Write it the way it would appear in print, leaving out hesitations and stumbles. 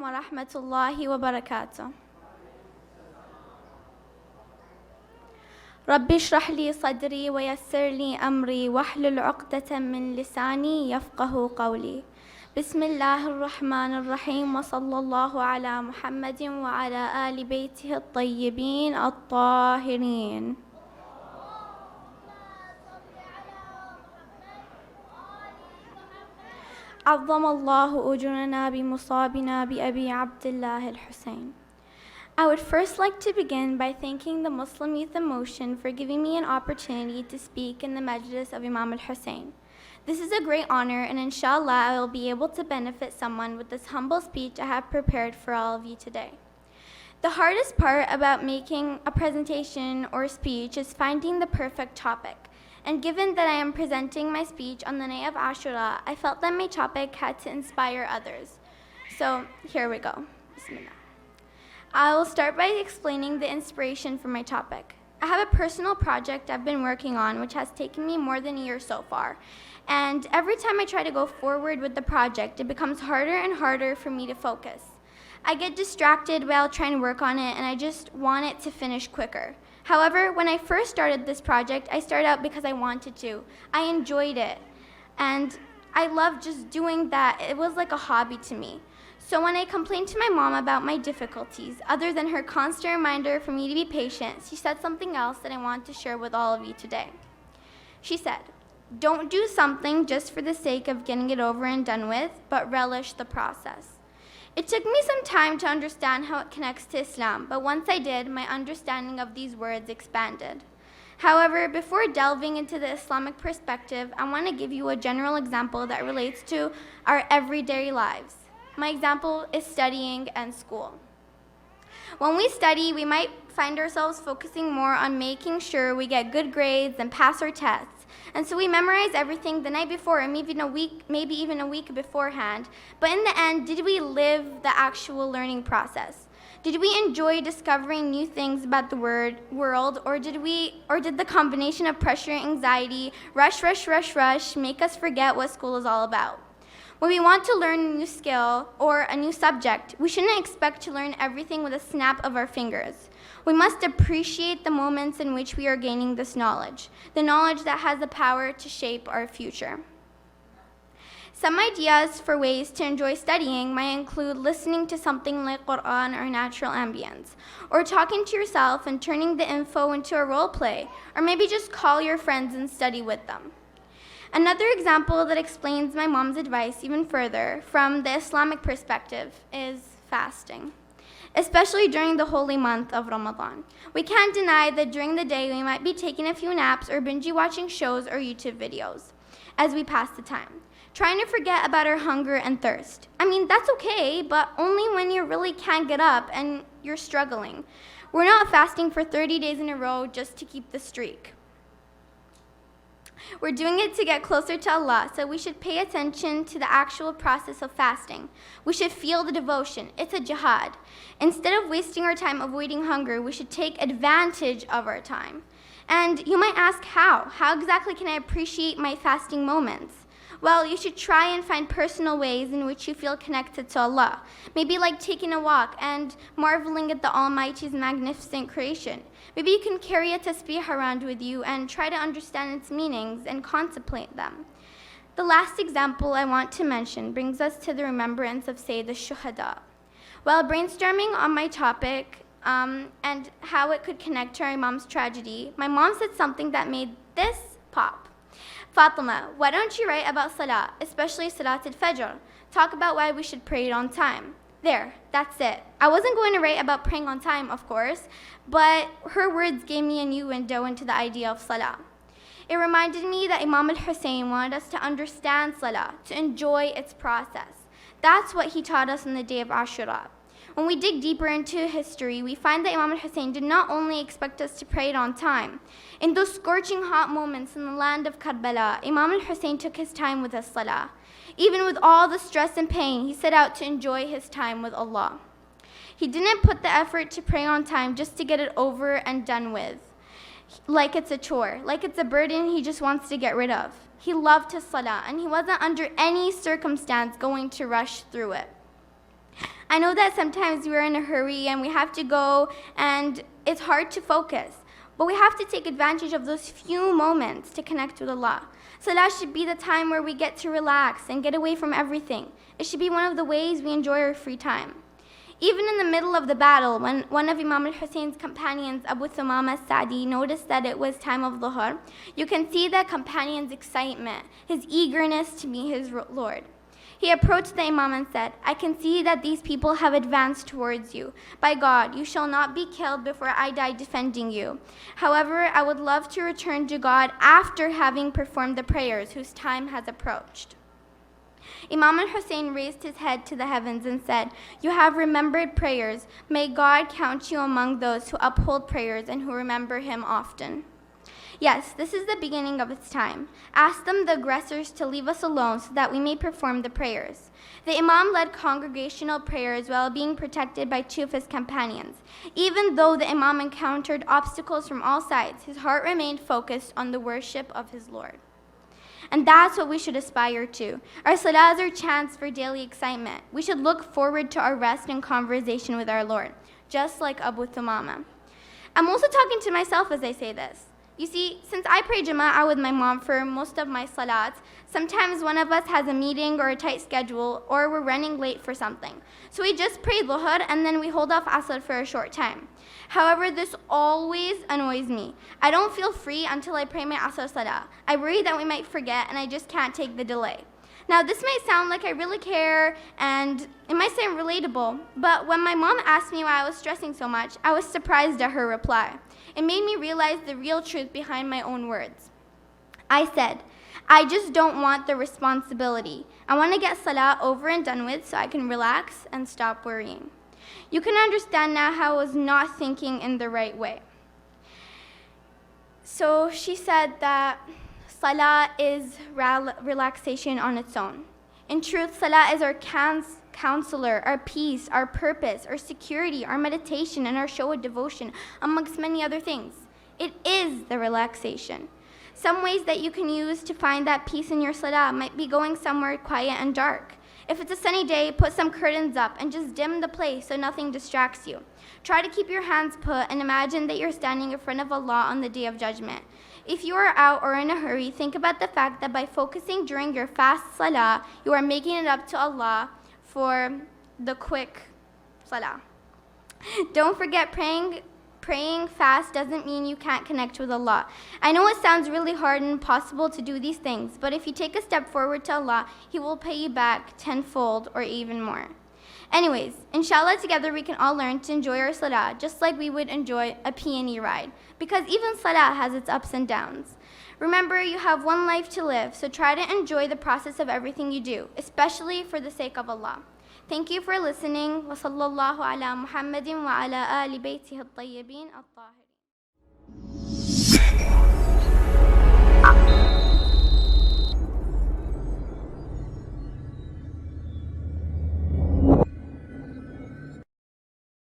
ورحمة الله وبركاته. رب اشرح لي صدري ويسر لي أمري واحلل عقدة من لساني يفقه قولي. بسم الله الرحمن الرحيم وصلى الله على محمد وعلى آل بيته الطيبين الطاهرين. عظم الله أجرنا بمصابنا بأبي عبد الله الحسين. I would first like to begin by thanking the Muslim Youth in Motion for giving me an opportunity to speak in the Majlis of Imam al-Hussein. This is a great honor, and inshallah I will be able to benefit someone with this humble speech I have prepared for all of you today. The hardest part about making a presentation or speech is finding the perfect topic. And given that I am presenting my speech on the night of Ashura, I felt that my topic had to inspire others. So here we go. Bismillah. I will start by explaining the inspiration for my topic. I have a personal project I've been working on which has taken me more than a year so far. And every time I try to go forward with the project, it becomes harder and harder for me to focus. I get distracted while trying to work on it, and I just want it to finish quicker. However, when I first started this project, I started out because I wanted to. I enjoyed it, and I loved just doing that. It was like a hobby to me. So when I complained to my mom about my difficulties, other than her constant reminder for me to be patient, she said something else that I want to share with all of you today. She said, "Don't do something just for the sake of getting it over and done with, but relish the process." It took me some time to understand how it connects to Islam, but once I did, my understanding of these words expanded. However, before delving into the Islamic perspective, I want to give you a general example that relates to our everyday lives. My example is studying and school. When we study, we might find ourselves focusing more on making sure we get good grades and pass our tests. And so we memorize everything the night before, and maybe even a week beforehand. But in the end, did we live the actual learning process? Did we enjoy discovering new things about the world, or did the combination of pressure and anxiety, rush, make us forget what school is all about? When we want to learn a new skill or a new subject, we shouldn't expect to learn everything with a snap of our fingers. We must appreciate the moments in which we are gaining this knowledge, the knowledge that has the power to shape our future. Some ideas for ways to enjoy studying might include listening to something like Quran or natural ambience, or talking to yourself and turning the info into a role play, or maybe just call your friends and study with them. Another example that explains my mom's advice even further from the Islamic perspective is fasting, especially during the holy month of Ramadan. We can't deny that during the day we might be taking a few naps or binge watching shows or YouTube videos as we pass the time, trying to forget about our hunger and thirst. I mean, that's okay, but only when you really can't get up and you're struggling. We're not fasting for 30 days in a row just to keep the streak. We're doing it to get closer to Allah, so we should pay attention to the actual process of fasting. We should feel the devotion. It's a jihad. Instead of wasting our time avoiding hunger, we should take advantage of our time. And you might ask how? How exactly can I appreciate my fasting moments? Well, you should try and find personal ways in which you feel connected to Allah. Maybe like taking a walk and marveling at the Almighty's magnificent creation. Maybe you can carry a tasbih around with you and try to understand its meanings and contemplate them. The last example I want to mention brings us to the remembrance of Sayyid al-Shuhada. While brainstorming on my topic and how it could connect to our Imam's tragedy, my mom said something that made this pop. "Fatima, why don't you write about Salat, especially Salat al-Fajr? Talk about why we should pray it on time." There, that's it. I wasn't going to write about praying on time, of course, but her words gave me a new window into the idea of Salah. It reminded me that Imam al-Hussein wanted us to understand Salah, to enjoy its process. That's what he taught us on the day of Ashura. When we dig deeper into history, we find that Imam al-Hussein did not only expect us to pray it on time. In those scorching hot moments in the land of Karbala, Imam al-Hussein took his time with his salah. Even with all the stress and pain, he set out to enjoy his time with Allah. He didn't put the effort to pray on time just to get it over and done with, like it's a chore, like it's a burden he just wants to get rid of. He loved his salah, and he wasn't under any circumstance going to rush through it. I know that sometimes we're in a hurry and we have to go and it's hard to focus, but we have to take advantage of those few moments to connect with Allah. Salat should be the time where we get to relax and get away from everything. It should be one of the ways we enjoy our free time. Even in the middle of the battle, when one of Imam al-Husayn's companions, Abu Thumama Sa'di, noticed that it was time of Dhuhr, you can see that companion's excitement, his eagerness to meet his Lord. He approached the Imam and said, I can see that these people have advanced towards you. By God, you shall not be killed before I die defending you. However, I would love to return to God after having performed the prayers whose time has approached. Imam al-Husayn raised his head to the heavens and said, You have remembered prayers. May God count you among those who uphold prayers and who remember him often. Yes, this is the beginning of its time. Ask them, the aggressors, to leave us alone so that we may perform the prayers. The Imam led congregational prayers while being protected by two of his companions. Even though the Imam encountered obstacles from all sides, his heart remained focused on the worship of his Lord. And that's what we should aspire to. Our salahs are chants for daily excitement. We should look forward to our rest and conversation with our Lord, just like Abu Thumama. I'm also talking to myself as I say this. You see, since I pray Jama'ah with my mom for most of my salats, sometimes one of us has a meeting or a tight schedule, or we're running late for something. So we just pray Dhuhr and then we hold off Asr for a short time. However, this always annoys me. I don't feel free until I pray my Asr Salah. I worry that we might forget and I just can't take the delay. Now, this might sound like I really care and it might sound relatable, but when my mom asked me why I was stressing so much, I was surprised at her reply. It made me realize the real truth behind my own words. I said, I just don't want the responsibility. I want to get Salah over and done with so I can relax and stop worrying. You can understand now how I was not thinking in the right way. So she said that Salah is relaxation on its own. In truth, Salah is our counselor, our peace, our purpose, our security, our meditation, and our show of devotion, amongst many other things. It is the relaxation. Some ways that you can use to find that peace in your salah might be going somewhere quiet and dark. If it's a sunny day, put some curtains up and just dim the place so nothing distracts you. Try to keep your hands put and imagine that you're standing in front of Allah on the Day of Judgment. If you are out or in a hurry, think about the fact that by focusing during your fast salah, you are making it up to Allah for the quick salah. Don't forget, praying fast doesn't mean you can't connect with Allah. I know it sounds really hard and impossible to do these things, but if you take a step forward to Allah, He will pay you back tenfold or even more. Anyways, inshallah, together we can all learn to enjoy our salah just like we would enjoy a peony ride, because even salah has its ups and downs. Remember, you have one life to live, so try to enjoy the process of everything you do, especially for the sake of Allah. Thank you for listening. وصلى الله على محمد وعلى آل بيته الطيبين الطاهرين.